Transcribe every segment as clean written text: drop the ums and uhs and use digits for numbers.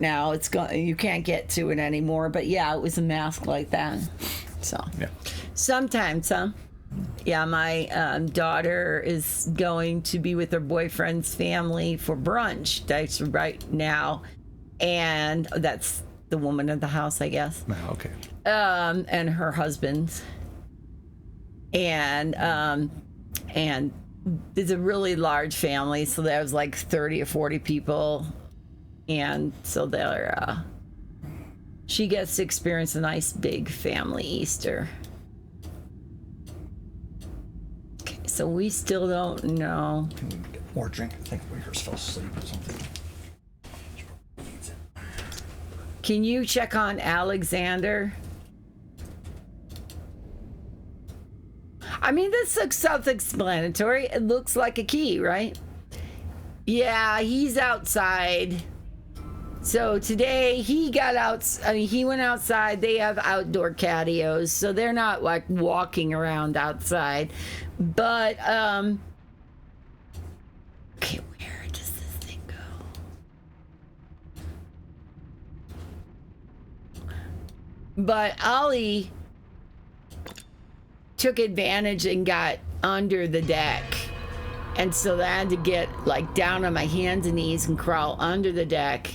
now. You can't get to it anymore. But yeah, it was a mask like that. So Yeah. sometimes, huh? Yeah, my daughter is going to be with her boyfriend's family for brunch. That's right now, and that's the woman of the house, I guess. Oh, okay. And her husband's, and it's a really large family, so there was like 30 or 40 people, and so she gets to experience a nice big family Easter. Okay, so we still don't know. Can we get more drink? I think we just fell asleep or something. Can you check on Alexander? I mean, this looks self-explanatory. It looks like a key, right? Yeah, he's outside. So today he got out. I mean, he went outside. They have outdoor catios, so they're not like walking around outside. But okay, where does this thing go? But Ollie took advantage and got under the deck. And so I had to get like down on my hands and knees and crawl under the deck,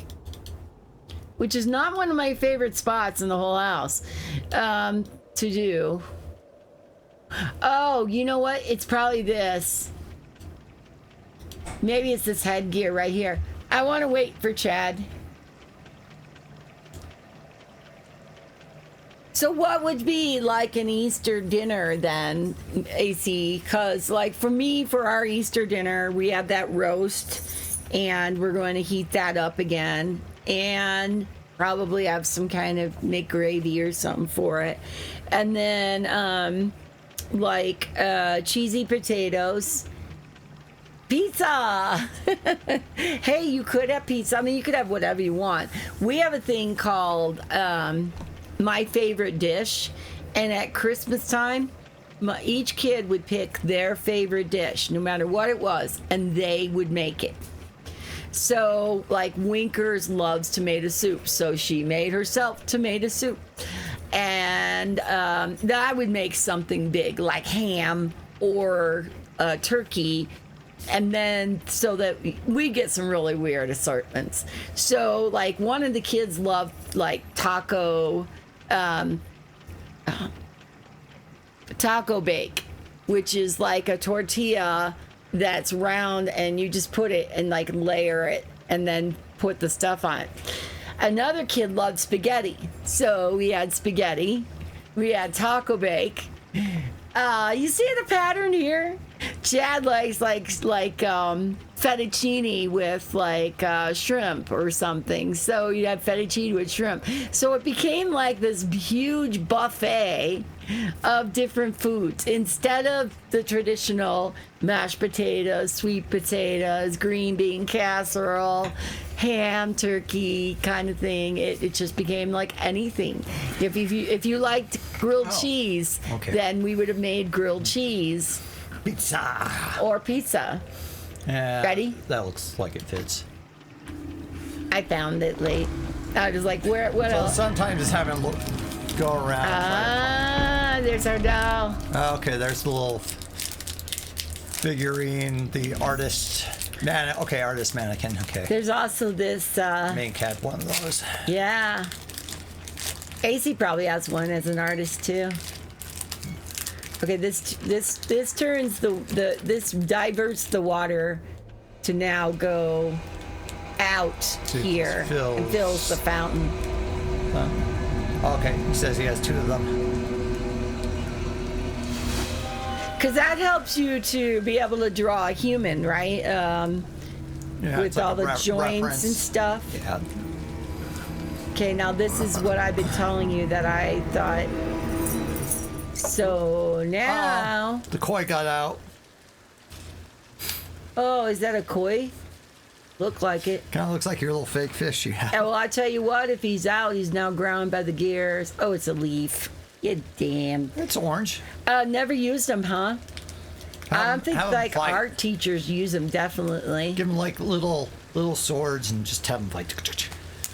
which is not one of my favorite spots in the whole house to do. Oh, you know what? It's probably this. Maybe it's this headgear right here. I want to wait for Chad. So what would be like an Easter dinner then, AC? Because like for our Easter dinner, we have that roast and we're going to heat that up again and probably have some kind of make gravy or something for it. And then cheesy potatoes. Pizza! Hey, you could have pizza. I mean, you could have whatever you want. We have a thing called my favorite dish, and at Christmas time each kid would pick their favorite dish no matter what it was, and they would make it. So like Winkers loves tomato soup, so she made herself tomato soup, and I would make something big like ham or turkey, and then so that we get some really weird assortments. So like one of the kids loved like taco bake, which is like a tortilla that's round and you just put it and like layer it and then put the stuff on it. Another kid loved spaghetti, so we had spaghetti, we had taco bake. You see the pattern here? Chad likes like fettuccine with like shrimp or something. So you have fettuccine with shrimp. So it became like this huge buffet of different foods instead of the traditional mashed potatoes, sweet potatoes, green bean casserole, ham, turkey kind of thing. It just became like anything. If you liked grilled cheese, okay, then we would have made grilled cheese. Pizza. Or pizza. Ready? That looks like it fits. I found it late. I was like, what else? Sometimes just having a look, go around. There's our doll. Okay, there's the little figurine, the artist mannequin. Okay. There's also this main cat, one of those. Yeah. AC probably has one as an artist too. Okay, this turns this diverts the water to now go out here and fills the fountain. Okay, he says he has two of them. Because that helps you to be able to draw a human, right? With all the joints reference and stuff. Yeah. Okay, now this is what I've been telling you that I thought. So now... the koi got out. Oh, is that a koi? Look like it. Kind of looks like your little fake fish you have. Well, I tell you what, if he's out, he's now ground by the gears. Oh, it's a leaf. You damn. It's orange. Never used them, huh? I think like art teachers use them, definitely. Give them like little swords and just have them fight.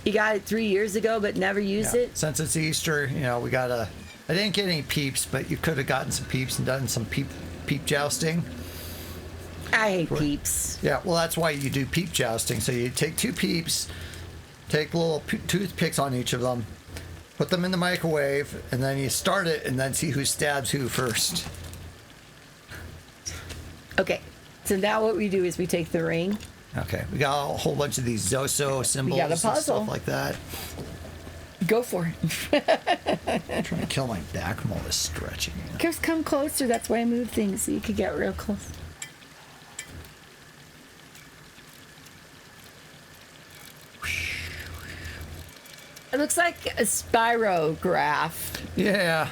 You got it 3 years ago, but never used Yeah. it. Since it's Easter, we gotta. I didn't get any peeps, but you could have gotten some peeps and done some peep jousting. I hate peeps. Yeah, well, that's why you do peep jousting. So you take 2 peeps, take little toothpicks on each of them, put them in the microwave, and then you start it, and then see who stabs who first. Okay, so now what we do is we take the ring. Okay, we got a whole bunch of these Zoso symbols got a and puzzle. stuff like that. Go for it. I'm trying to kill my back from all this stretching. Just come closer. That's why I move things so you could get real close. It looks like a spirograph. Yeah.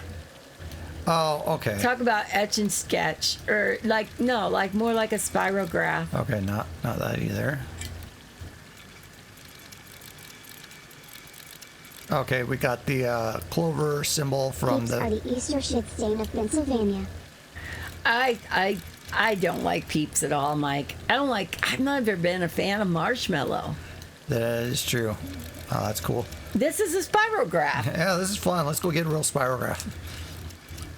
Oh, okay. Talk about etch and sketch, or like more like a spirograph. Okay, not that either. Okay, we got the clover symbol from Peeps are the. the Easter shit stain of Pennsylvania. I don't like peeps at all, Mike. I've never been a fan of marshmallow. That is true. Oh, that's cool. This is a spirograph. Yeah, this is fun. Let's go get a real spirograph.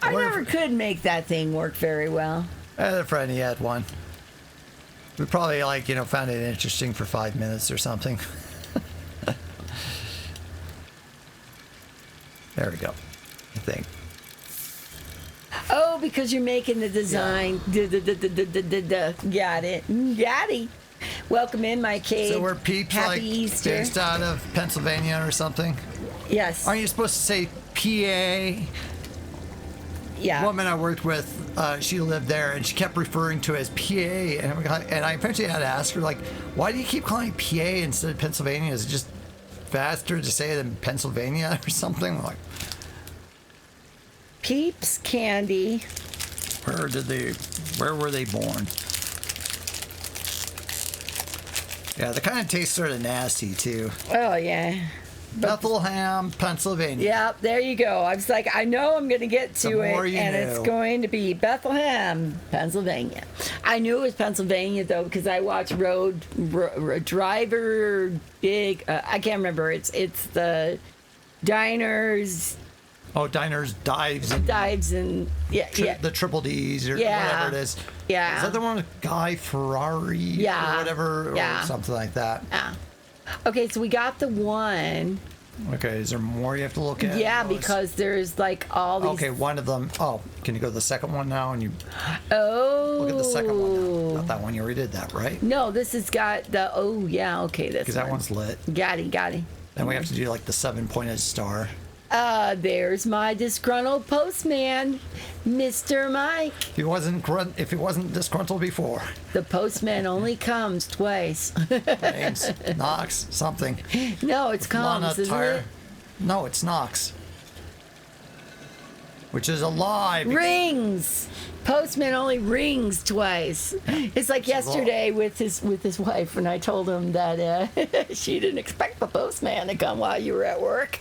I What if- never could make that thing work very well. I had a friend, he had one. We probably found it interesting for 5 minutes or something. There we go. I think. Oh, because you're making the design. Got it. Welcome in my cave. So we're peeps Happy like Easter. based out of Pennsylvania or something. Yes. Aren't you supposed to say PA? Yeah. Woman I worked with, she lived there, and she kept referring to it as PA, and I eventually had to ask her, why do you keep calling it PA instead of Pennsylvania? Is it just faster to say than Pennsylvania or something? I'm like, Peeps candy. where were they born? Yeah, the kind of tastes sort of nasty too. Oh yeah. Bethlehem, Pennsylvania. Yeah, there you go. I was like, I know I'm going to get The to more it, you and it's know. going to be Bethlehem, Pennsylvania. I knew it was Pennsylvania though because I watched Road Driver. Big. I can't remember. It's the diners, Oh, diners, dives, and dives, and yeah. the triple D's or Yeah. whatever it is. Yeah. Is that the one with Guy Ferrari? Yeah. Or whatever, Yeah. or something like that. Yeah. Okay, so we got the one. Okay, is there more you have to look at? Yeah, Lois? because there's like all these. Okay, one of them. Oh, can you go to the second one now? And you Oh. look at the second one now. Not that one. You already did that, right? No, this has got the. Oh yeah, okay, this. Because that one's lit. Got it. Then we have to do like the 7-pointed star. There's my disgruntled postman, Mr. Mike. If he wasn't disgruntled before, The postman only comes twice. names Knox something. No, it's Lana comes, isn't Tire. it? No, it's Knox. Which is a lie. because- Rings. Postman only rings twice. It's like yesterday with his wife, and I told him that she didn't expect the postman to come while you were at work.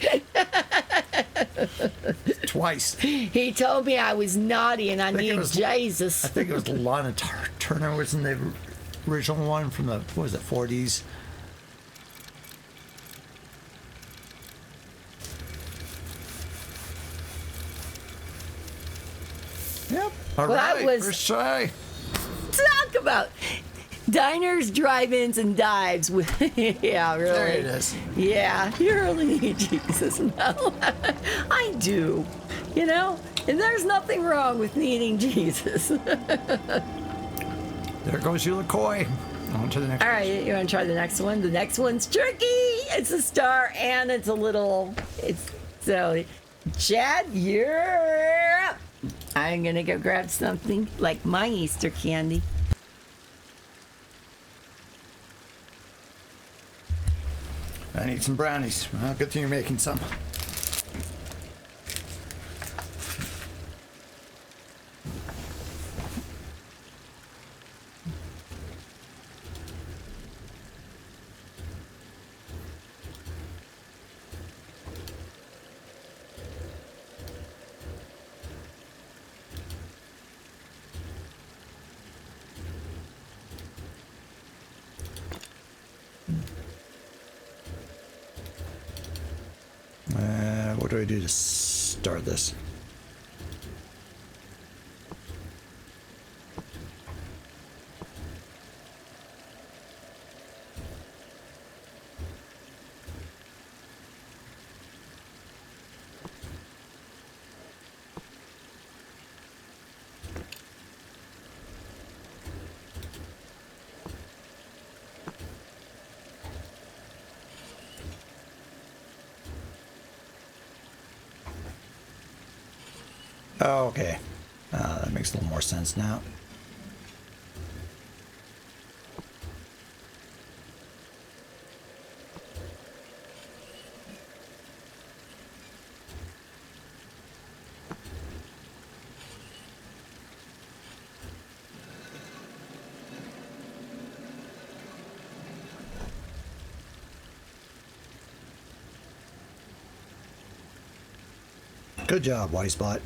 Twice. He told me I was naughty and I think it need was- Jesus. I think it was Lana Turner was in the original one from the, what was it, 40s? Yep. All Well, that right, was- first try. Talk about diners, drive-ins, and dives. With yeah, really. There it is. Yeah, you really need Jesus. No, I do. And there's nothing wrong with needing Jesus. There goes your LaCroix. On to the next All right, you want to try the next one? The next one's tricky. It's a star, and it's a little. So, Chad, you're up. I'm gonna go grab something like my Easter candy. I need some brownies. Well, good thing you're making some. what do I do to start this? Oh, okay. That makes a little more sense now. Good job, Weissbot.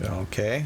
Okay.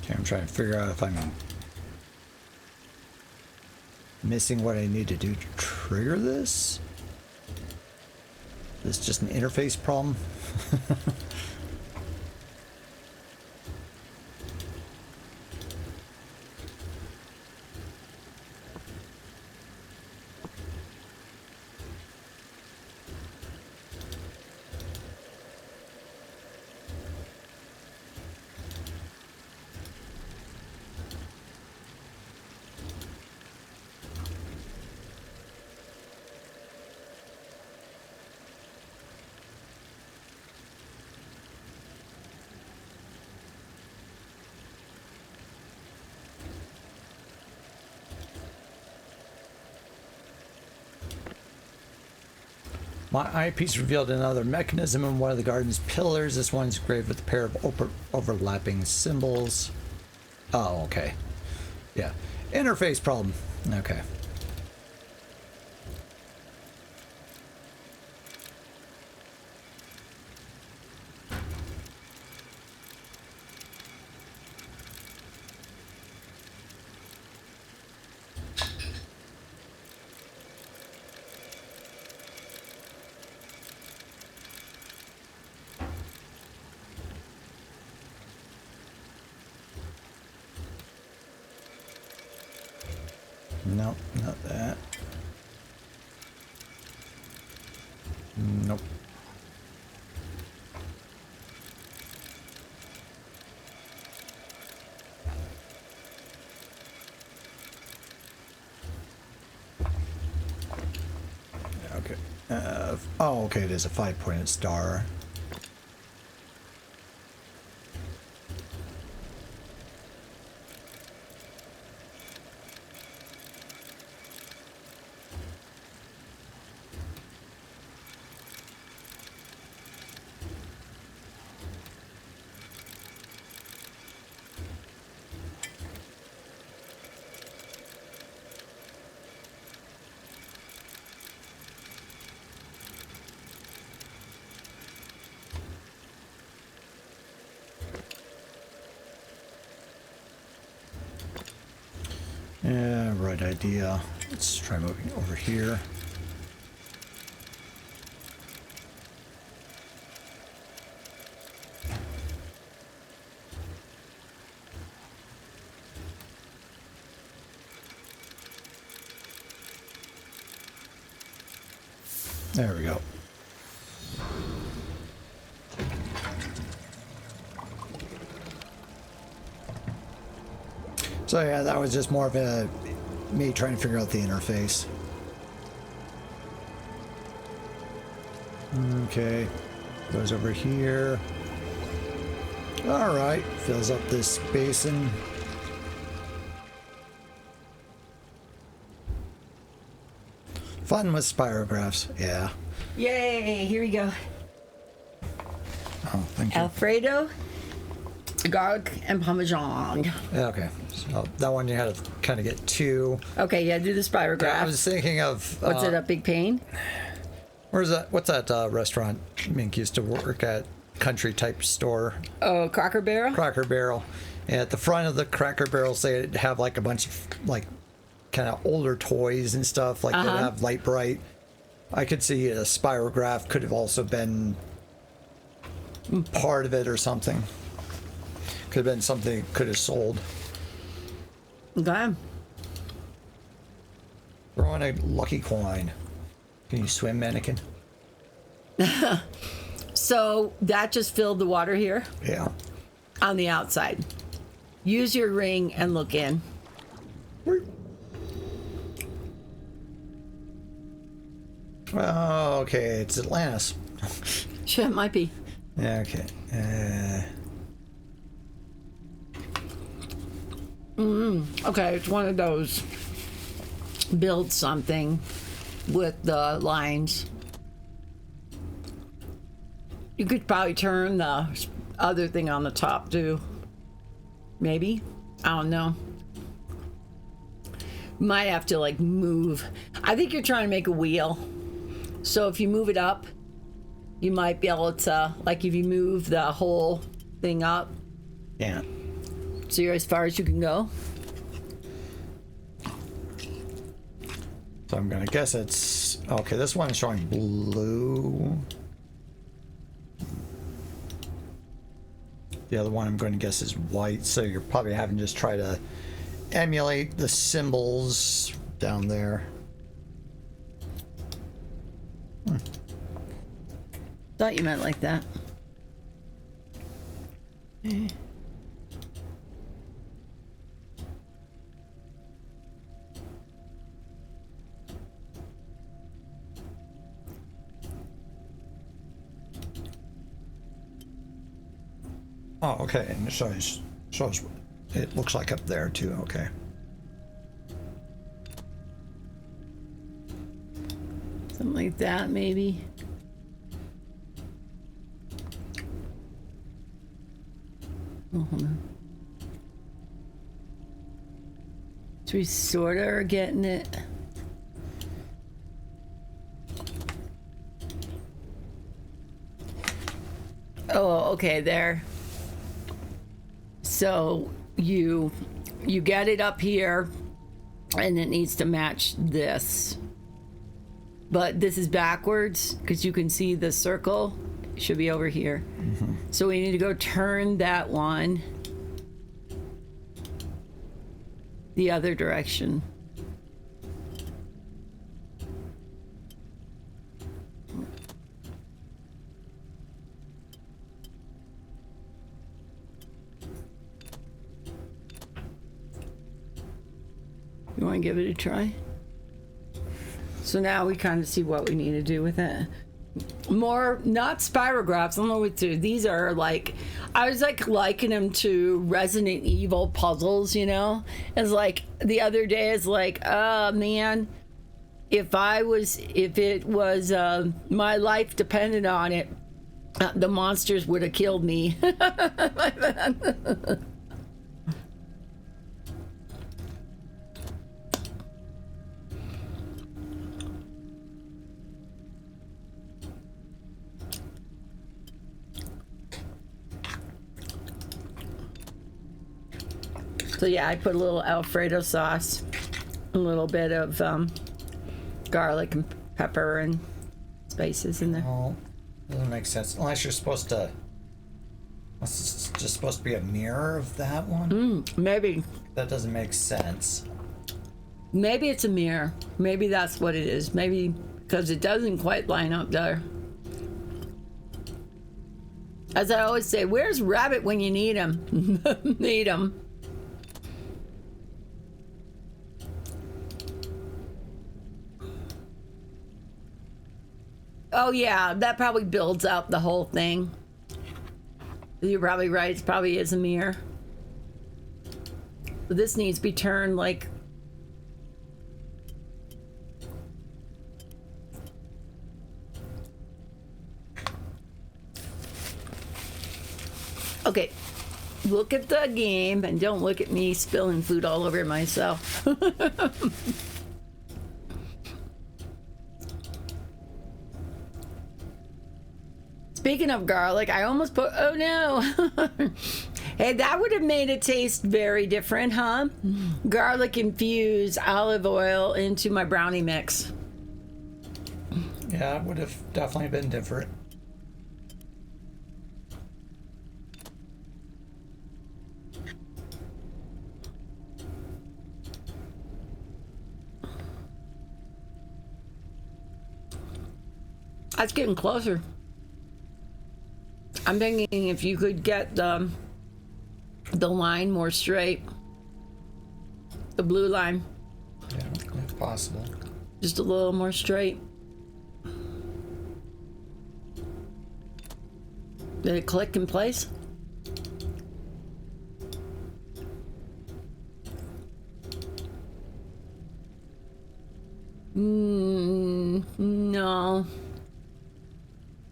Okay, I'm trying to figure out if I'm missing what I need to do to trigger this. Is this just an interface problem? My eyepiece revealed another mechanism in one of the garden's pillars. This one's engraved with a pair of overlapping symbols. Oh, okay. Yeah. Interface problem. Okay. Nope, not that. Nope. Okay. Oh, okay, it is a 5-pointed star. Yeah, right idea. Let's try moving over here. There we go. So yeah, that was just more of a me trying to figure out the interface. Okay, goes over here. All right, fills up this basin. Fun with spirographs, yeah. Yay! Here we go. Oh, thank you. Alfredo, garlic, and parmesan. Yeah, okay, so that one you had to kind of get two. Okay, yeah, do the spirograph. I was thinking of What's it, a big pain? where's that? What's that restaurant Mink used to work at? Country type store. Oh, Cracker Barrel? Cracker Barrel. And at the front of the Cracker Barrel, they have like a bunch of like kind of older toys and stuff like that have Light Bright. I could see a spirograph could have also been part of it or something. Could have been something could have sold. Okay. Throw in a lucky coin. Can you swim, mannequin? So that just filled the water here Yeah. on the outside. Use your ring and look in. Oh, okay. It's Atlantis. Sure, it might be. Yeah, okay. Okay, it's one of those build something with the lines. You could probably turn the other thing on the top too. Maybe. I don't know. Might have to like move. I think you're trying to make a wheel. So if you move it up, you might be able to, like if you move the whole thing up, Yeah. so you're as far as you can go. So I'm gonna guess it's okay. This one is showing blue. The other one I'm going to guess is white. So you're probably having to just try to emulate the symbols down there. Thought you meant like that. Oh, okay. And it shows it looks like up there too. Okay. Something like that, maybe. Oh, hold on. So we sort of are getting it. Oh, okay, there. So you get it up here, and it needs to match this. But this is backwards because you can see the circle should be over here. So we need to go turn that one the other direction. You want to give it a try? So now we kind of see what we need to do with it. More, not spirographs. I don't know what to. These are like, I was like likening them to Resident Evil puzzles, you know? It's like the other day, it's like, oh man, if it was my life depended on it, the monsters would have killed me. So yeah, I put a little Alfredo sauce, a little bit of garlic and pepper and spices in there. Oh, doesn't make sense unless you're supposed to. It's just supposed to be a mirror of that one. Maybe That doesn't make sense. it's a mirror. Maybe that's what it is. Maybe because it doesn't quite line up there. As I always say, where's Rabbit when you need him? Need him. Oh yeah, that probably builds up the whole thing. You're probably right, it probably is a mirror. But this needs to be turned like... Okay, look at the game and don't look at me spilling food all over myself. Speaking of garlic, I almost put, oh no. Hey, that would have made it taste very different, huh? Garlic infused olive oil into my brownie mix. Yeah, it would have definitely been different. That's getting closer. I'm thinking if you could get the line more straight, the blue line. Yeah, if possible. Just a little more straight. Did it click in place? No.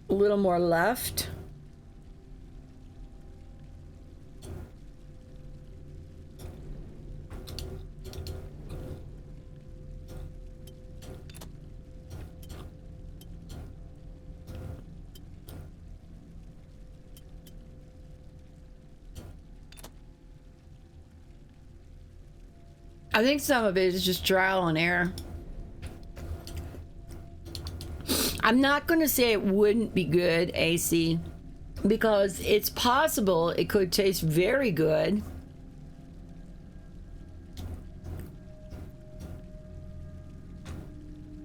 A little more left. I think some of it is just trial and error. I'm not going to say it wouldn't be good, AC, because it's possible it could taste very good.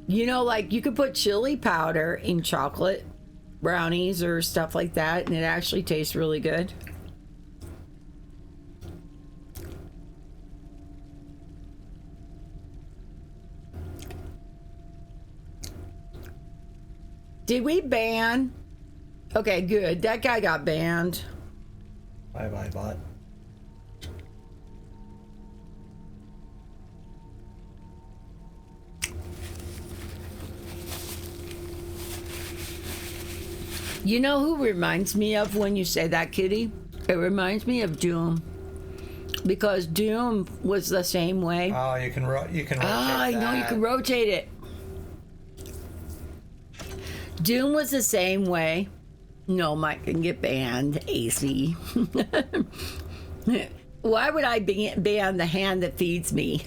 You know, like you could put chili powder in chocolate brownies or stuff like that, and it actually tastes really good. Did we ban? Okay, good. That guy got banned. Bye-bye, bot. You know who reminds me of when you say that, Kitty? It reminds me of Doom. Because Doom was the same way. Oh, you can rotate I know you that. can rotate it. Doom was the same way. No, Mike can get banned, AC. Why would I ban the hand that feeds me?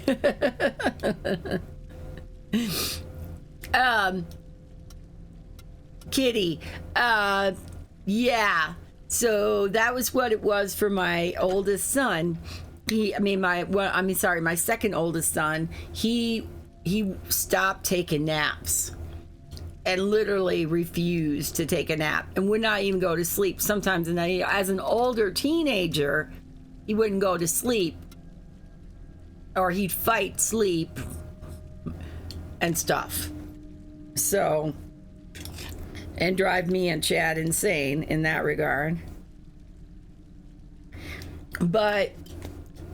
Kitty. Yeah. So that was what it was for my oldest son. My second oldest son. He stopped taking naps. And literally refused to take a nap and would not even go to sleep sometimes. And then as an older teenager, he wouldn't go to sleep or he'd fight sleep and stuff. So, and drive me and Chad insane in that regard. But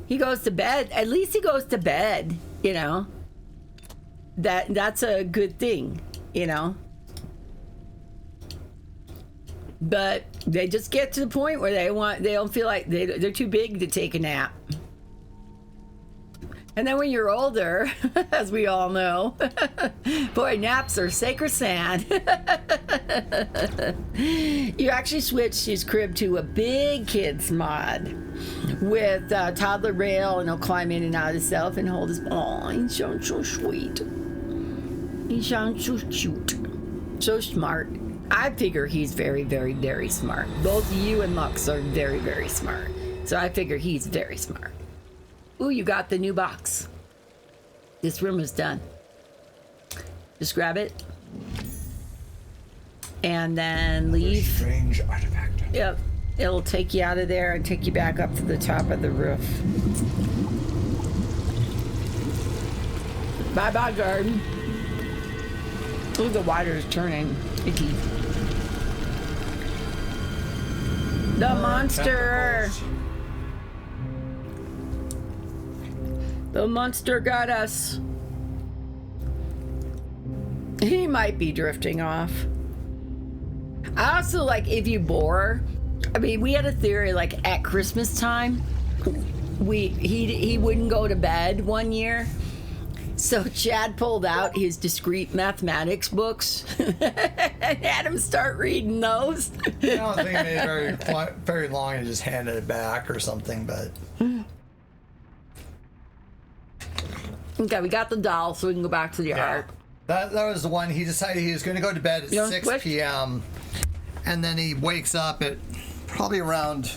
he goes to bed. At least he goes to bed, you know. That's a good thing. You know, but they just get to the point where they don't feel like they're too big to take a nap. And then when you're older, as we all know, boy, naps are sacrosanct. You actually switch his crib to a big kids mod with toddler rail, and he'll climb in and out himself and hold his. Oh, he sounds so sweet. He sounds so cute, so smart. I figure he's very, very, very smart. Both you and Lux are very, very smart. So I figure he's very smart. Ooh, you got the new box. This room is done. Just grab it. and then leave. Strange artifact. Yep. It'll take you out of there and take you back up to the top of the roof. Bye-bye, garden. Ooh, the water is turning icky. The monster! The monster got us. He might be drifting off. I also like if you bore. I mean, we had a theory like at Christmas time, he wouldn't go to bed one year. So Chad pulled out his discrete mathematics books and had him start reading those. I don't think it made it very long and just handed it back or something, but. Okay, we got the doll, so we can go back to the art. That was the one he decided he was going to go to bed at 6 p.m. And then he wakes up at probably around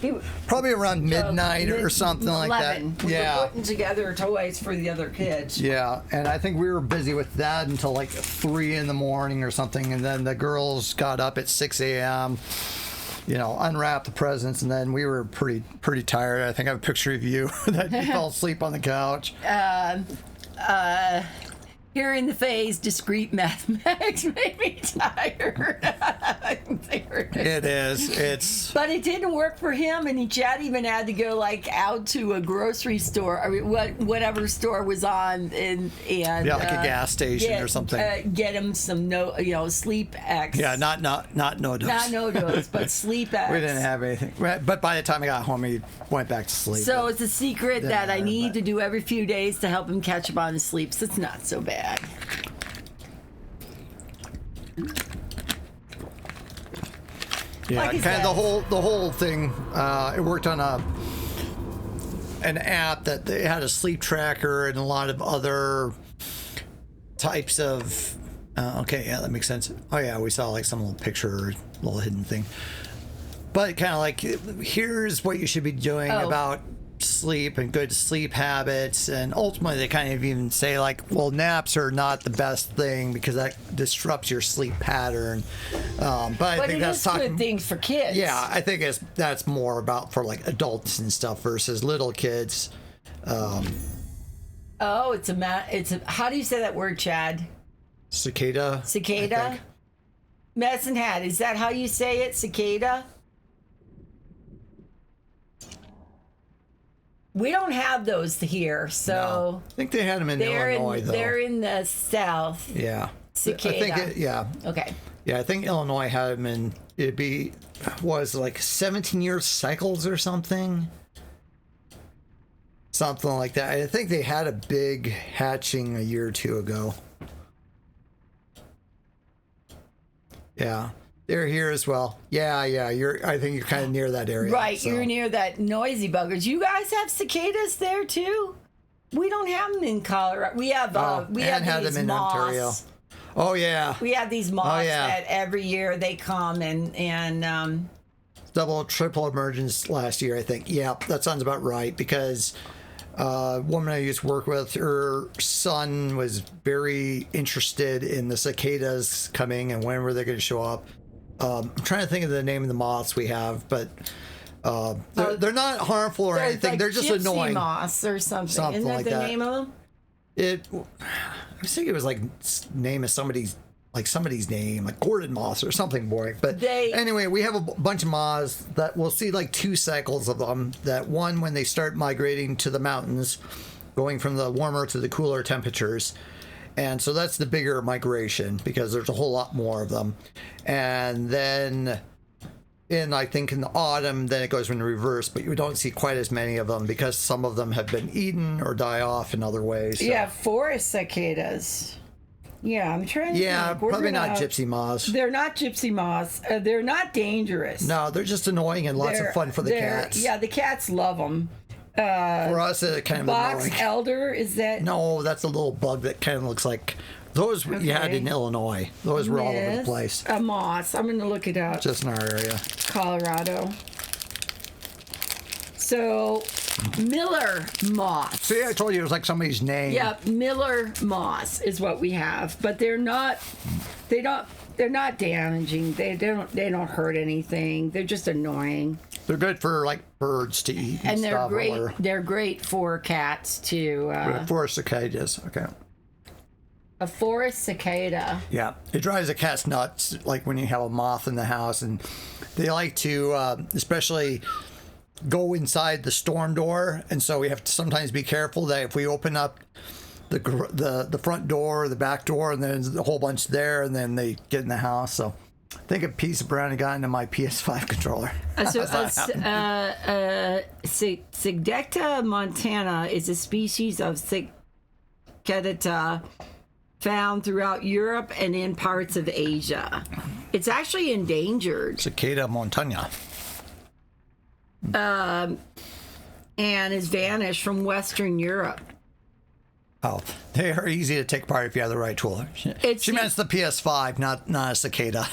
midnight or something like 11. that. We Yeah. were putting together toys for the other kids. Yeah, and I think we were busy with that until like 3 in the morning or something, and then the girls got up at 6 a.m., unwrapped the presents, and then we were pretty tired. I think I have a picture of you that you fell asleep on the couch. Hearing the phrase discrete mathematics made me tired. It is. It's. But it didn't work for him, and Chad even had to go like out to a grocery store. I mean, whatever store was on, and Yeah, like a gas station or something. Get him some Sleep X. Yeah, not no-dos. Not no-dos, but Sleep X. We didn't have anything. But by the time I got home, he went back to sleep. So it's a secret that I need but- to do every few days to help him catch up on his sleep. So it's not so bad. Yeah, Like I kind of said. the whole thing. It worked on an app that they had a sleep tracker and a lot of other types of. Okay, yeah, that makes sense. Oh yeah, we saw like some little picture, little hidden thing. But kind of like, here's what you should be doing about sleep and good sleep habits, and ultimately they kind of even say like, well, naps are not the best thing because that disrupts your sleep pattern. But I think it that's is talking good things for kids. Yeah, I think that's more about for like adults and stuff versus little kids. Oh, it's a how do you say that word, Chad? Cicada. I Cicada? think. Medicine Hat, is that how you say it? Cicada? We don't have those here, so No. I think they had them in they're Illinois though. they're in the South. Yeah. Cicada. I think yeah. Okay. Yeah, I think Illinois had them in, was like 17-year cycles or something. Something like that. I think they had a big hatching a year or two ago. Yeah. They're here as well. Yeah. I think you're kind of near that area. Right, so. you're near that noisy buggers. You guys have cicadas there too? We don't have them in Colorado. We have we Ann have had these them in moths. Ontario. Oh yeah. We have these moths yeah. that every year they come and Double, triple emergence last year, I think. Yeah, that sounds about right because a woman I used to work with, her son was very interested in the cicadas coming and when were they going to show up. I'm trying to think of the name of the moths we have, but they're not harmful or anything. like They're just gypsy annoying. moths or something. Something Isn't that like the that. name of them? I was thinking it was like name of somebody's name, like Gordon moths or something boring. But anyway, we have a bunch of moths that we'll see like 2 cycles of them. That one when they start migrating to the mountains, going from the warmer to the cooler temperatures. And so that's the bigger migration because there's a whole lot more of them. And then I think in the autumn, then it goes in reverse, but you don't see quite as many of them because some of them have been eaten or die off in other ways. So. Yeah, forest cicadas. Yeah, I'm trying to Yeah, think. We're probably not gonna- gypsy moths. They're not gypsy moths. They're not dangerous. No, they're just annoying and lots of fun for the cats. Yeah, the cats love them. For us, it's kind of Box annoying. elder, is that? No, that's a little bug that kind of looks like those you had Okay. in Illinois. Those were all over the Yes, place, a moss. I'm going to look it up. just in our area. Colorado. So Miller moths. See, I told you it was like somebody's name. Yep, Miller moths is what we have, but they're not damaging. They don't hurt anything. They're just annoying. They're good for like birds to eat And they're stuff, great. or They're great for cats too. for cicadas. Okay. A forest cicada. Yeah, it drives the cats nuts. Like when you have a moth in the house, and they like to, especially go inside the storm door, and so we have to sometimes be careful that if we open up the front door or the back door, and there's a whole bunch there, and then they get in the house. So I think a piece of brownie got into my PS5 controller. Cicada montana is a species of cicada found throughout Europe and in parts of Asia. It's actually endangered. Cicada montana. And has vanished from Western Europe. Oh, they are easy to take apart if you have the right tool. She meant the PS5, not a cicada.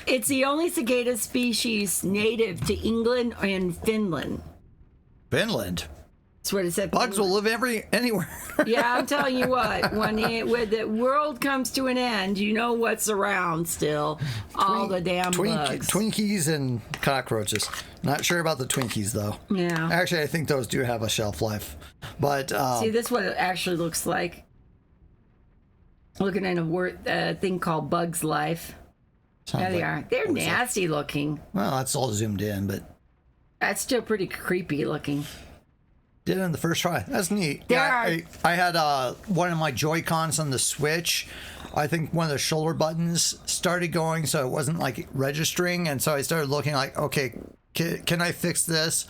It's the only cicada species native to England and Finland. Finland. That's what it said. Bugs will live anywhere. Yeah, I'm telling you what. When the world comes to an end, you know what's around still. All the damn bugs. Twinkies and cockroaches. Not sure about the Twinkies, though. Yeah. Actually, I think those do have a shelf life. But See, this is what it actually looks like. Looking at a thing called Bug's Life. There they are. They're nasty looking. Well, that's all zoomed in, but That's still pretty creepy looking. did it in the first try. That's neat. I had one of my Joy-Cons on the Switch. I think one of the shoulder buttons started going, so it wasn't like registering, and so I started looking like, okay, can I fix this?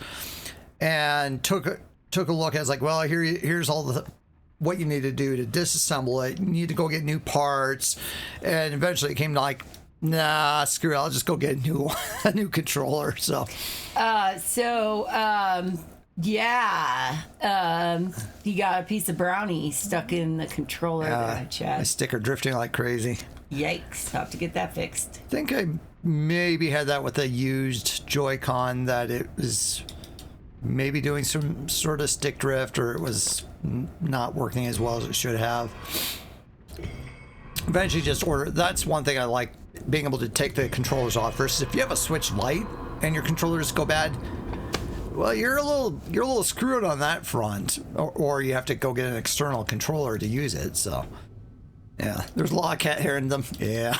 And took a look. I was like, well, here's all the what you need to do to disassemble it. You need to go get new parts, and eventually it came to like, nah, screw it. I'll just go get a new controller. So, you got a piece of brownie stuck in the controller there, my Chad. sticker drifting like crazy. Yikes! Have to get that fixed. I think I maybe had that with a used Joy-Con, that it was maybe doing some sort of stick drift, or it was not working as well as it should have. Eventually just order. That's one thing I like, being able to take the controllers off versus if you have a Switch Lite and your controllers go bad, well, you're a little screwed on that front, or you have to go get an external controller to use it. So yeah, there's a lot of cat hair in them. Yeah.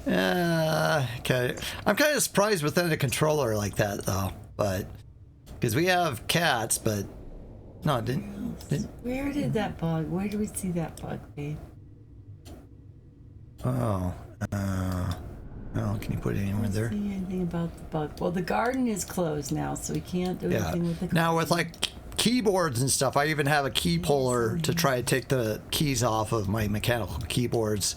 Okay. I'm kind of surprised within a controller like that, though, but because we have cats, but no, it didn't. Where did that bug? Where do we see that bug, babe? Oh, can you put it anywhere there? See anything about the bug? Well, the garden is closed now, so we can't do anything with the garden. Now with like keyboards and stuff, I even have a key puller to try to take the keys off of my mechanical keyboards.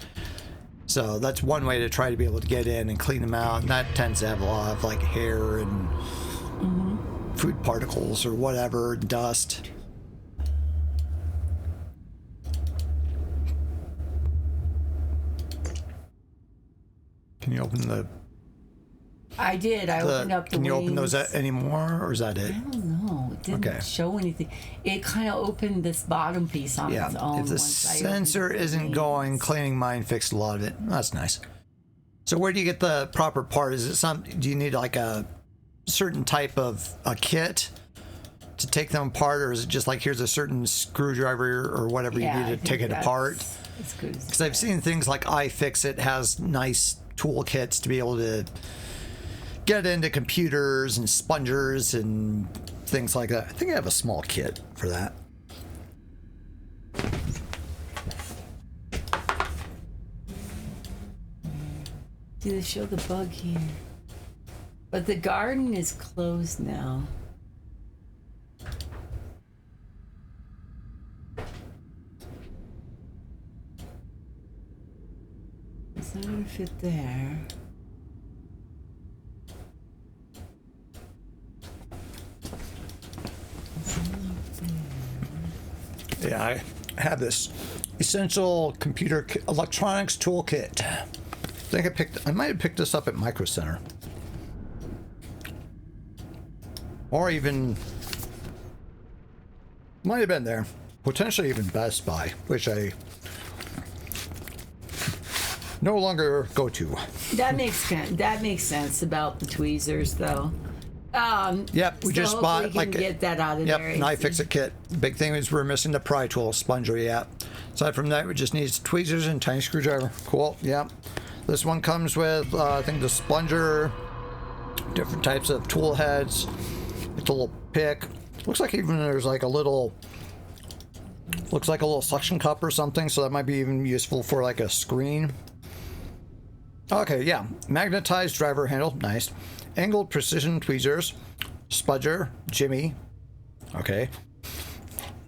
So that's one way to try to be able to get in and clean them out, and that tends to have a lot of like hair and food particles or whatever, dust. Can you open the? I did. I opened up the Can you wings. open those anymore, or is that it? I don't know. It didn't Okay. show anything. It kind of opened this bottom piece on its own. If the once I opened sensor the isn't wings. going, cleaning mine fixed a lot of it. That's nice. So where do you get the proper part? Is it do you need like a certain type of a kit to take them apart, or is it just like here's a certain screwdriver or whatever Yeah, you I need to think take it that's apart? as good as Because I've seen things like iFixit has nice toolkits to be able to get into computers and spongers and things like that. I think I have a small kit for that. See, they show the bug here. But the garden is closed now. It's not gonna fit there. Yeah, I have this essential computer electronics toolkit think I might have picked this up at Micro Center. Or even might have been there. Potentially even Best Buy, which I no longer go to. That makes sense about the tweezers, though. Yep, we so just bought we can get that out of there. Yep, knife fix-it kit. Big thing is we're missing the pry tool, sponger. Yeah. Aside from that, we just need tweezers and tiny screwdriver. Cool. Yep. This one comes with I think the sponger, different types of tool heads. It's a little pick. Looks like even there's like a little. Looks like a little suction cup or something, so that might be even useful for like a screen. Okay, yeah. Magnetized driver handle, nice. Angled precision tweezers. Spudger, Jimmy. Okay.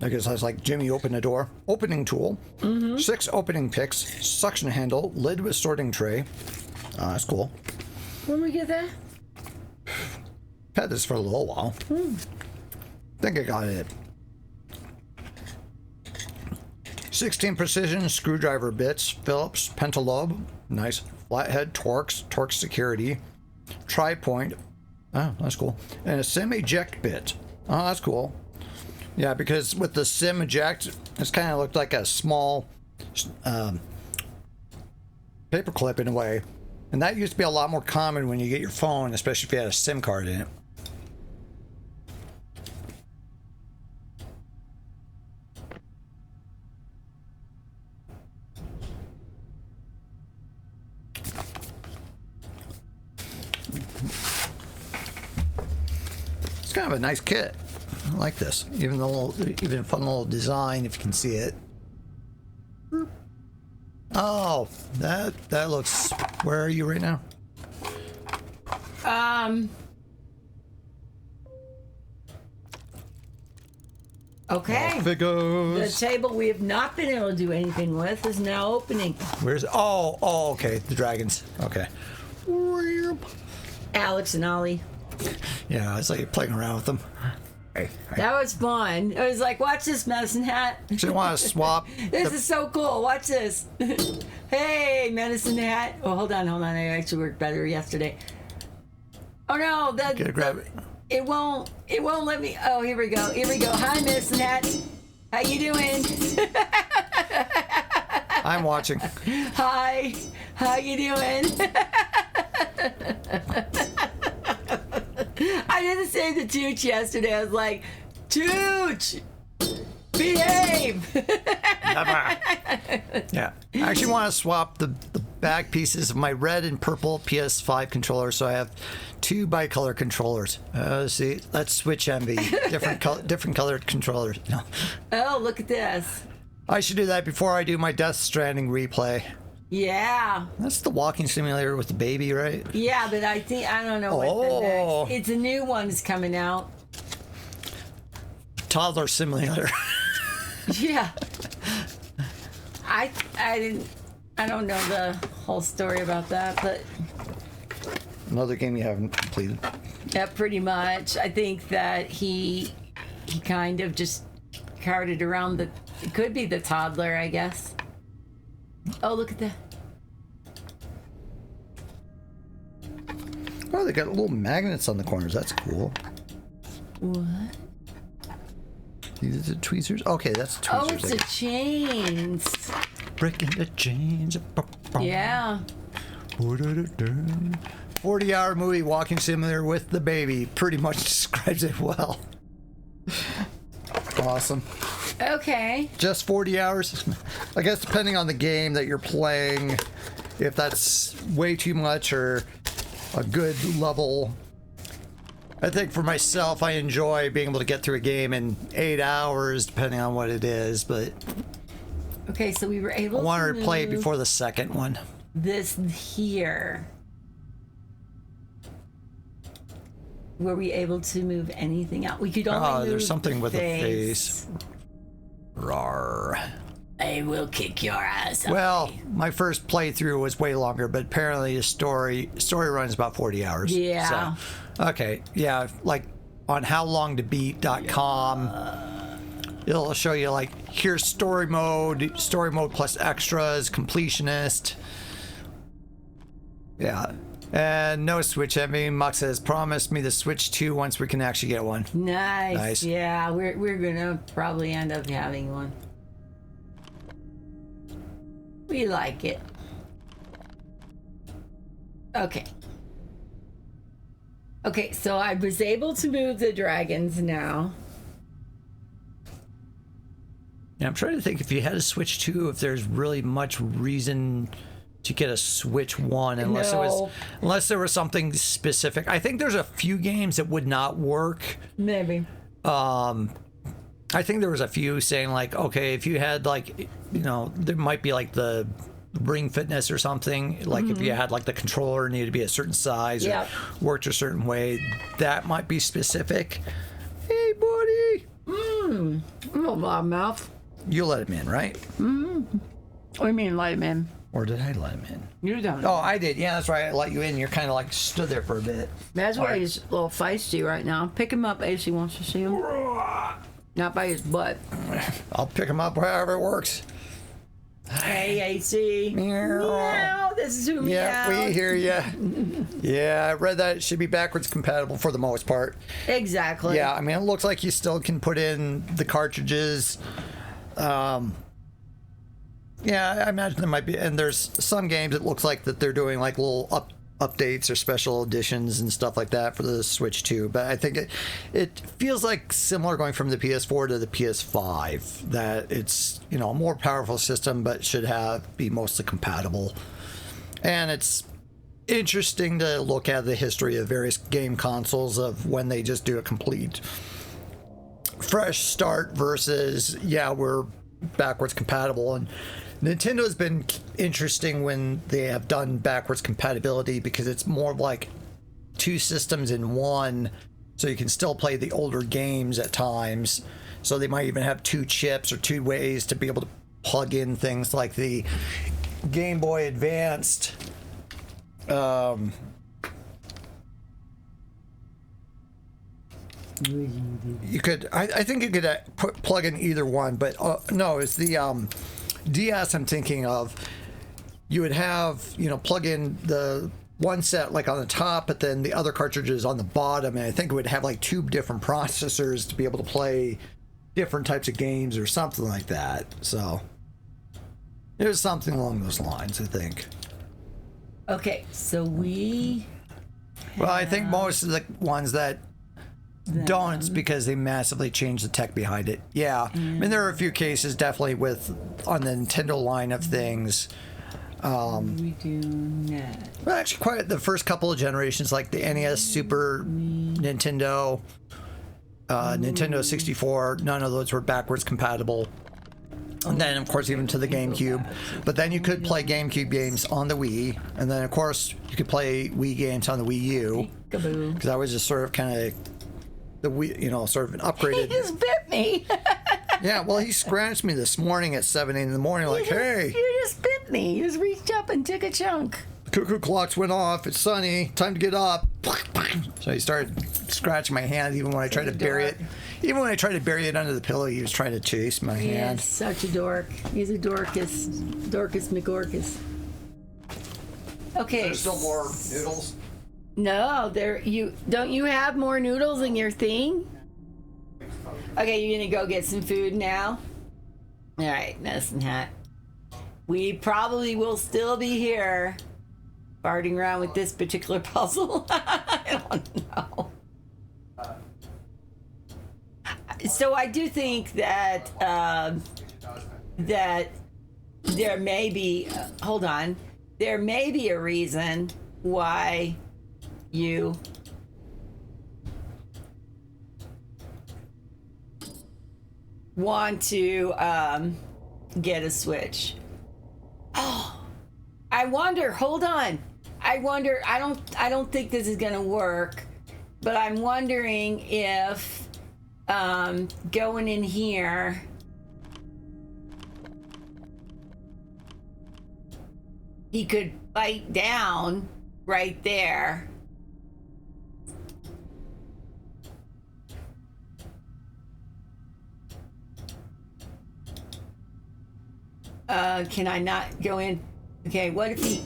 I guess that's like Jimmy open the door. Opening tool. 6 opening picks. Suction handle. Lid with sorting tray. That's cool. When we get that? Had this for a little while. Think I got it. 16 precision screwdriver bits. Phillips Pentalobe. Nice. Flathead Torx. Torx security. Tri-point. Oh, that's cool. And a sim eject bit. Oh, that's cool. Yeah, because with the sim eject, it's kind of looked like a small paper clip in a way. And that used to be a lot more common when you get your phone, especially if you had a SIM card in it. It's kind of a nice kit. I like this. Even a fun little design if you can see it. Oh, that looks. Where are you right now? Okay. Off it The goes. table we have not been able to do anything with is now opening. Where's? Oh, okay. The dragons. Okay. Alex and Ollie. Yeah, it's like playing around with them. Hey, That was fun. I was like, watch this, Medicine Hat. so you want to swap? This is so cool. Watch this. Hey, Medicine Hat. Oh, hold on. I actually worked better yesterday. Oh no, Gotta grab it. it won't let me. Oh, here we go. Hi, Medicine Hat. How you doing? I'm watching. Hi. How you doing? I did the same to Tooch yesterday. I was like, Tooch, behave. Yeah. I actually want to swap the back pieces of my red and purple PS5 controller, so I have 2 bicolor controllers. See, let's switch envy. Different colored controllers. No. Oh, look at this. I should do that before I do my Death Stranding replay. Yeah. That's the walking simulator with the baby, right? Yeah, but I don't know what the Oh. next. It's a new one is coming out. Toddler simulator. Yeah. I don't know the whole story about that, but Another game you haven't completed. yeah, pretty much. I think that he kind of just carted around it could be the toddler, I guess. Oh, look at that. Oh, they got little magnets on the corners. That's cool. What? These are the tweezers. Okay, that's the Oh, tweezers. it's the chains. Breaking the chains. Yeah. 40-hour movie walking simulator with the baby pretty much describes it well. Awesome. Okay. Just 40 hours? I guess depending on the game that you're playing, if that's way too much or a good level. I think for myself, I enjoy being able to get through a game in 8 hours, depending on what it is, but Okay, so we were able I want to play it move before the second one. this here. Were we able to move anything out? We could only move there's something with a face. Rawr. I will kick your ass. Well, my first playthrough was way longer, but apparently the story runs about 40 hours. Yeah. So, okay. Yeah, like on howlongtobeat.com, it'll show you like here's story mode plus extras, completionist. Yeah. And no Switch Envy. Mux has promised me the Switch 2 once we can actually get one. Nice. Nice. Yeah, we're gonna probably end up having one. We like it. Okay. Okay, so I was able to move the dragons now. Yeah, I'm trying to think if you had a Switch 2, if there's really much reason to get a Switch 1 unless No. there was something specific. I think there's a few games that would not work. Maybe. I think there was a few saying like, okay, if you had like, you know, there might be like the Ring Fitness or something. Like if you had like the controller needed to be a certain size Yep. or worked a certain way, that might be specific. Hey, buddy. Oh, mouth. You let him in, right? What do you mean, let him in? Or did I let him in? You don't. Oh, I did. Yeah, that's right. I let you in. You're kind of like stood there for a bit. That's why Alright. he's a little feisty right now. Pick him up, AC wants to see him. Not by his butt. I'll pick him up wherever it works. Hey, AC. Meow. Meow. This is who meow. Yeah, we hear you. Yeah, I read that it should be backwards compatible for the most part. Exactly. Yeah, I mean, it looks like you still can put in the cartridges. Yeah, I imagine there might be, and there's some games it looks like that they're doing like little updates or special editions and stuff like that for the Switch 2. But I think it feels like similar going from the PS4 to the PS5, that it's, you know, a more powerful system but should be mostly compatible. And it's interesting to look at the history of various game consoles of when they just do a complete fresh start versus, yeah, we're backwards compatible. And Nintendo's been interesting when they have done backwards compatibility because it's more like two systems in one, so you can still play the older games at times. So they might even have two chips or two ways to be able to plug in things like the Game Boy Advanced. You could, I think you could plug in either one, but no, it's the DS I'm thinking of. You would have, you know, plug in the one set like on the top, but then the other cartridges on the bottom, and I think it would have like two different processors to be able to play different types of games or something like that. So it was something along those lines, I think. Okay, so we. Well, I think most of the ones that don't, it's because they massively changed the tech behind it. Yeah, I mean, there are a few cases definitely on the Nintendo line of things. We do not. Well, actually, quite the first couple of generations, like the NES, Super Nintendo, Nintendo 64, none of those were backwards compatible. And then, of course, even to the GameCube. But then you could play GameCube games on the Wii. And then, of course, you could play Wii games on the Wii U. Peekaboo. Because that was just sort of kind of the Wii, you know, sort of an He upgraded. just bit me. Yeah, well, he scratched me this morning at 7 in the morning, like, hey, You just bit me. You just reached up and took a chunk. the cuckoo clocks went off. It's sunny. Time to get up. So he started scratching my hand even when I tried to bury it. Even when I tried to bury it under the pillow, he was trying to chase my hand. Yes, such a dork. He's a Dorcas. Dorcas McGorcas. Okay. There's still more noodles. No, don't you have more noodles in your thing? Okay, you're gonna go get some food now? Alright, medicine hat. We probably will still be here farting around with this particular puzzle. I don't know. So I do think that that there may be hold on. There may be a reason why you want to get a Switch. Oh, I wonder. Hold on. I wonder. I don't think this is gonna work, but I'm wondering if going in here. He could bite down right there. Can I not go in? Okay, what if he...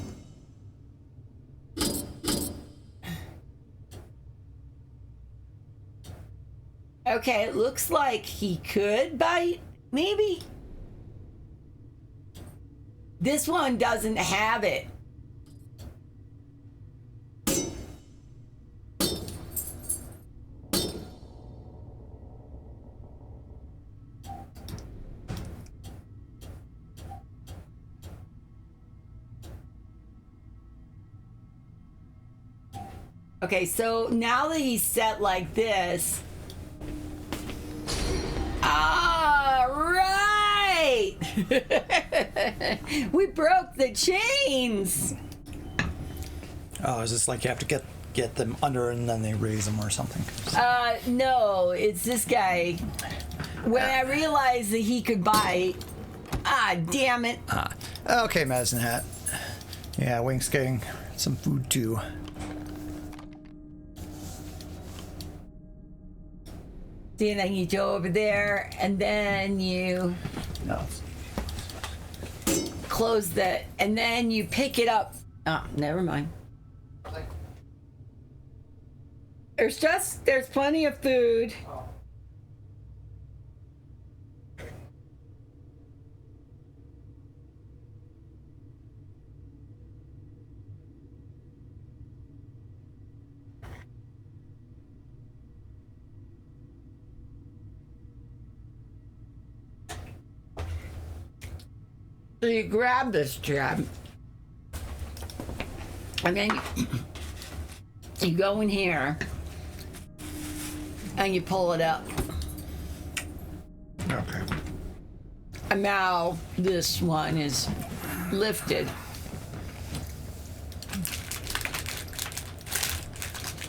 Okay, it looks like he could bite, maybe. This one doesn't have it. Okay, so now that he's set like this. All right! We broke the chains! Oh, is this like you have to get them under and then they raise them or something? No, it's this guy. When I realized that he could bite, damn it. Okay, Madison Hat. Yeah, Wink's getting some food too. See, and then you go over there, and then you No. close that, and then you pick it up. Oh, never mind. There's plenty of food. So you grab this jab, and then you go in here, and you pull it up. Okay. And now this one is lifted.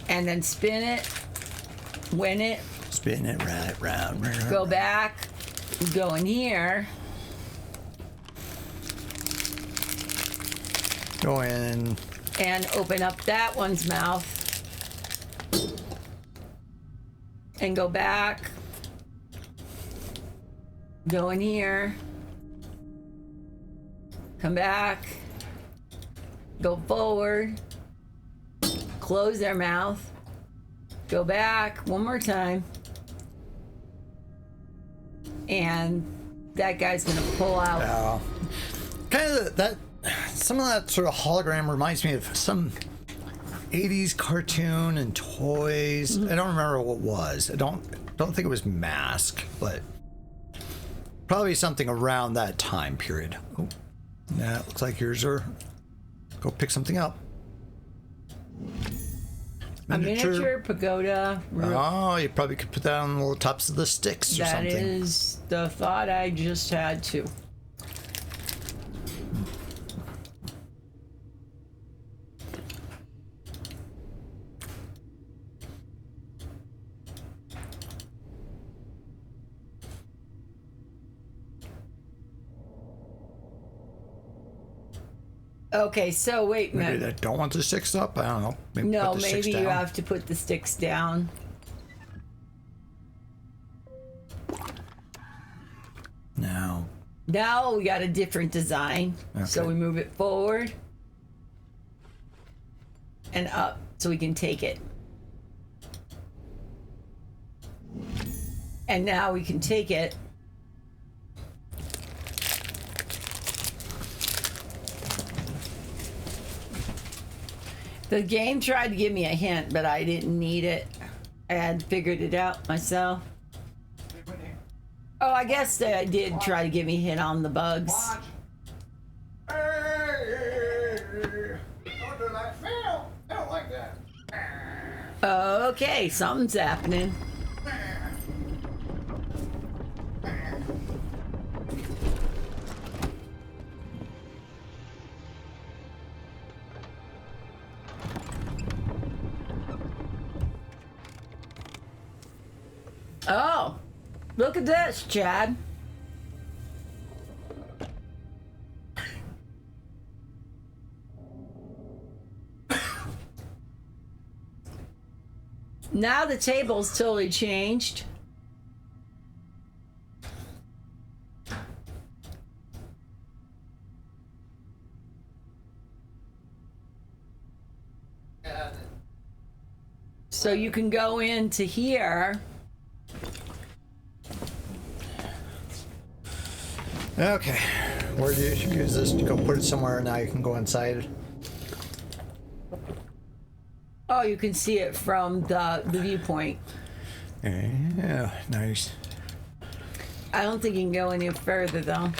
And then spin it, win it, Spin it right round. go back, go in here, Go in. and open up that one's mouth. And go back, go in here, come back, go forward, close their mouth, go back one more time, and that guy's gonna pull out. Kind of that. Some of that sort of hologram reminds me of some 80s cartoon and toys. I don't remember what it was. I don't think it was Mask, but probably something around that time period. Oh, yeah, it looks like yours are. Go pick something up. A miniature pagoda. Oh, you probably could put that on the tops of the sticks or That something. is the thought I just had too. Okay, so wait a Maybe minute. they don't want the sticks up. I don't know. Maybe No, put the sticks maybe you down. have to put the sticks down. No. Now we got a different design. So Okay. we move it forward and up so we can take it. And now we can take it. The game tried to give me a hint, but I didn't need it. I had figured it out myself. Oh, I guess they did try to give me a hint on the bugs. Don't do that. I don't like that. Okay, something's happening. Oh, look at this, Chad. Now the table's totally changed. So you can go into here Okay. Where do you use this to go put it somewhere? Now you can go inside. Oh, you can see it from the viewpoint. Yeah, nice. I don't think you can go any further though.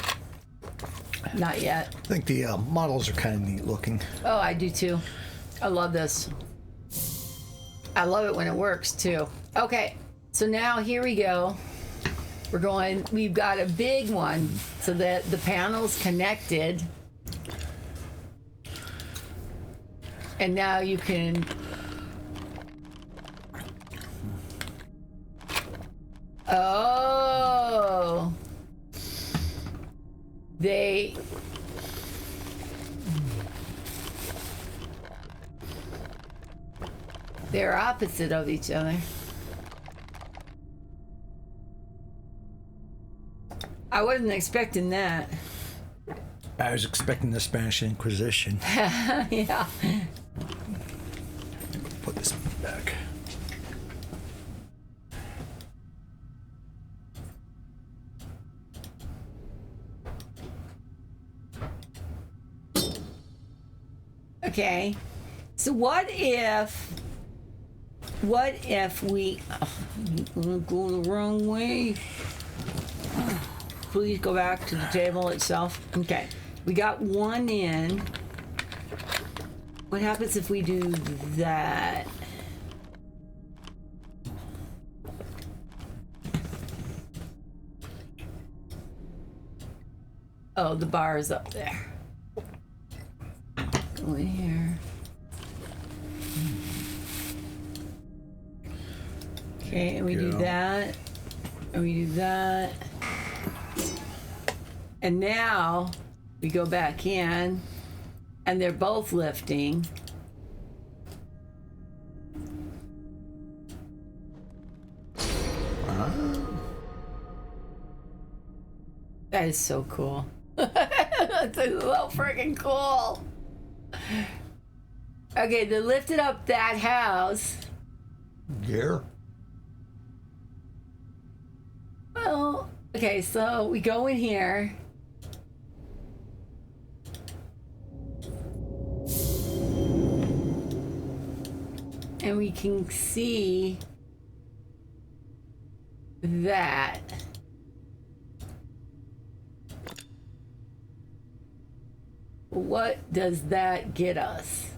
Not yet. I think the models are kind of neat looking. Oh, I do too. I love this. I love it when it works too. Okay, so now here we go. We've got a big one so that the panel's connected. And now you can oh, they're opposite of each other. I wasn't expecting that. I was expecting the Spanish Inquisition. Yeah. Put this back. Okay. So what if we I'm gonna go the wrong way? Please go back to the table itself. Okay. We got one in. What happens if we do that? Oh, the bar is up there. Go in here. Okay, and we do that. And we do that. And now we go back in and they're both lifting. That is so cool. That's so freaking cool. Okay, they lifted up that house. Yeah. Well, okay, so we go in here. And we can see that. What does that get us?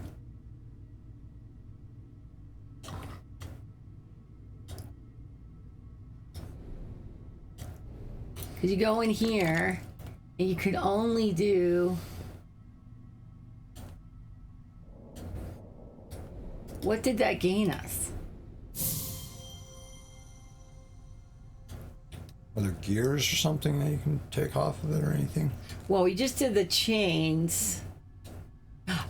Because you go in here and you can only do. What did that gain us? Are there gears or something that you can take off of it or anything? Well, we just did the chains.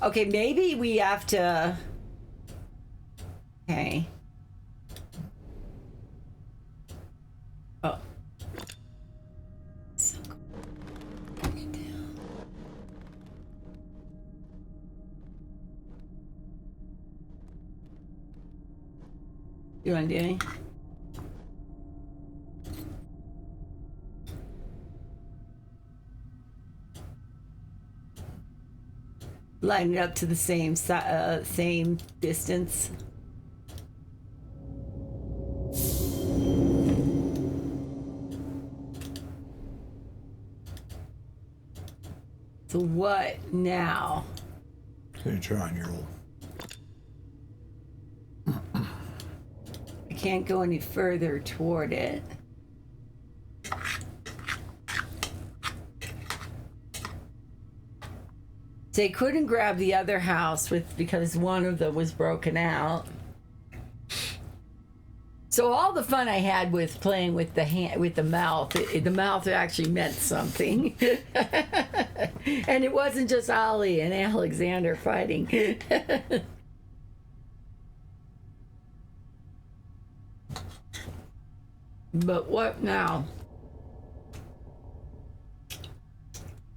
Okay, maybe we have to. Okay. Oh. So cool. Bring it down. You want to do anything? Line it up to the same same distance. So what now? So you try on your old. I can't go any further toward it. They couldn't grab the other house because one of them was broken out. So all the fun I had with playing with the hand, with the mouth, the mouth actually meant something, and it wasn't just Ollie and Alexander fighting. But what now?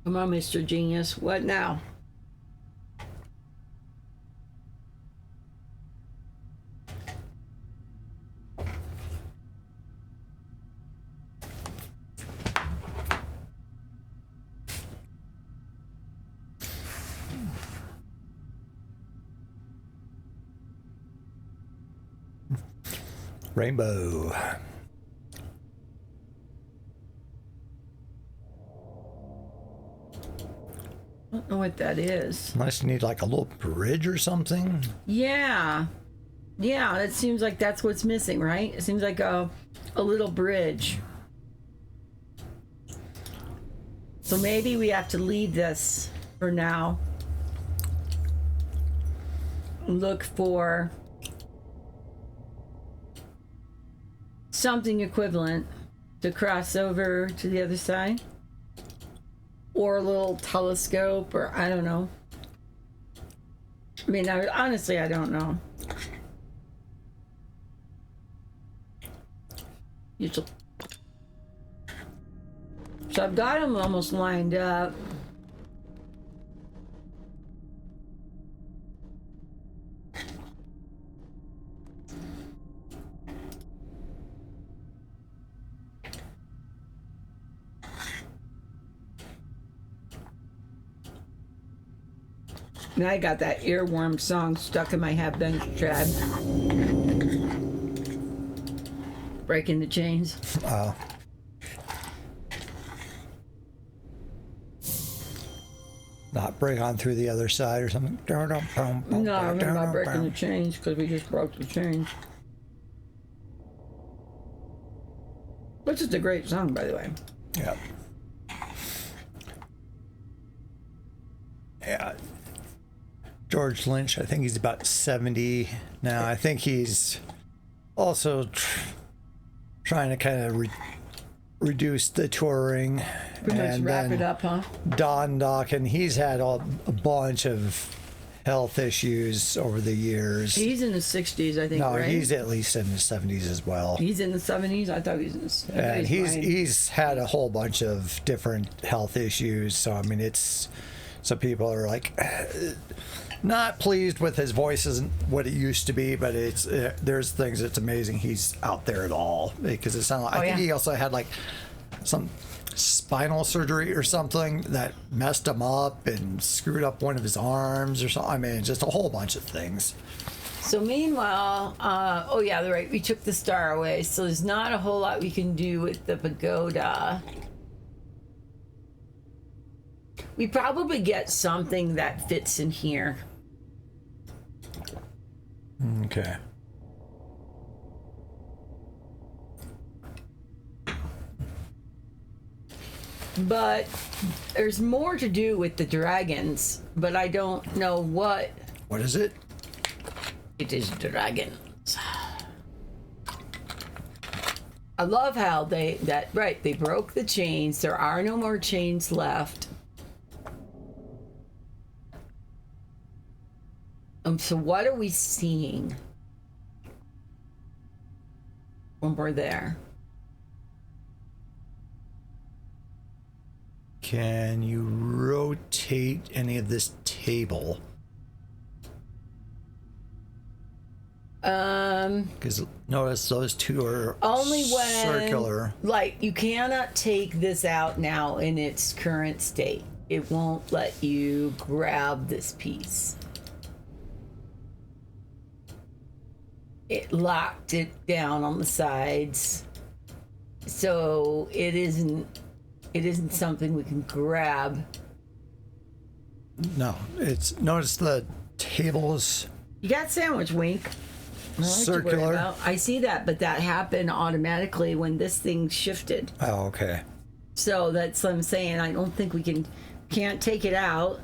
Come on, Mr. Genius. What now? Rainbow. I don't know what that is. Unless you need like a little bridge or something. Yeah. Yeah, it seems like that's what's missing, right? It seems like a little bridge. So maybe we have to leave this for now. Look for something equivalent to cross over to the other side. Or a little telescope, or I don't know. I mean, honestly, I don't know. So I've got them almost lined up. Now I got that earworm song stuck in my headband, Chad. Breaking the chains. Oh. Not break on through the other side or something. No, I remember about breaking the chains because we just broke the chains. Which is a great song, by the way. Yeah. Yeah. George Lynch, I think he's about 70 now. I think he's also trying to kind of reduce the touring. Pretty much wrap it up, huh? Don Dokken, he's had a bunch of health issues over the years. He's in the 60s, I think, No, right? he's at least in his 70s as well. He's in the 70s? I thought he was in the 70s. And he's had a whole bunch of different health issues. So, I mean, it's... Some people are like... not pleased with his voice isn't what it used to be, but it's there's things that's amazing he's out there at all, because it sounded like I think he also had like some spinal surgery or something that messed him up and screwed up one of his arms or something. I mean, just a whole bunch of things. So meanwhile, oh yeah, they're right. We took the star away, so there's not a whole lot we can do with the pagoda. We probably get something that fits in here. Okay. But there's more to do with the dragons, but I don't know what. What is it? It is dragons. I love how they broke the chains. There are no more chains left. So what are we seeing when we're there? Can you rotate any of this table? Because notice those two are only when circular. Like, you cannot take this out now in its current state. It won't let you grab this piece. It locked it down on the sides, so it isn't something we can grab. No, it's notice the tables. You got sandwich, Wink. Circular. I see that, but that happened automatically when this thing shifted. Oh, okay. So that's what I'm saying. I don't think we can't take it out.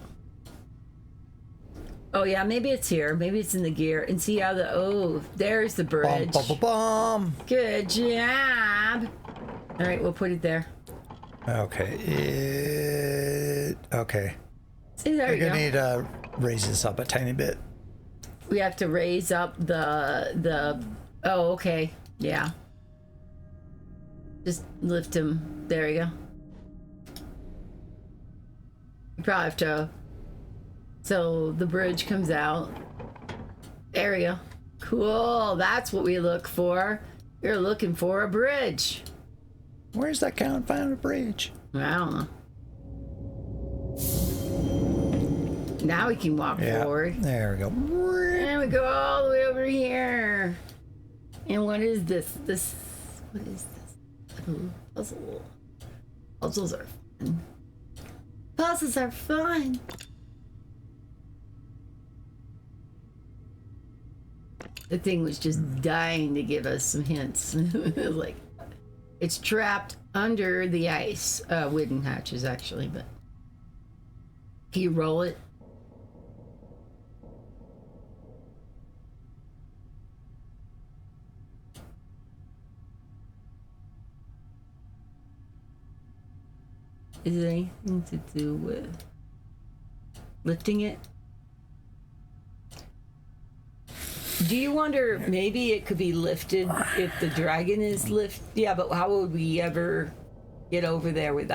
Oh yeah, maybe it's here. Maybe it's in the gear. And see how there's the bridge. Bum, bum, bum, bum. Good job. All right, we'll put it there. Okay. Okay. See, there You're you go. gonna need to raise this up a tiny bit. We have to raise up the. Oh, okay. Yeah. Just lift him. There you go. You probably have to. So the bridge comes out. There we go. Cool. That's what we look for. You're looking for a bridge. Where's that confounded bridge? I don't know. Now we can walk forward. There we go. And we go all the way over here. And what is this? What is this? Ooh, puzzle. Puzzles are fun. Puzzles are fun. The thing was just dying to give us some hints. It was like, it's trapped under the ice. Wooden hatches, actually, but can you roll it? Is it anything to do with lifting it? Do you wonder maybe it could be lifted if the dragon is lift? Yeah, but how would we ever get over there without?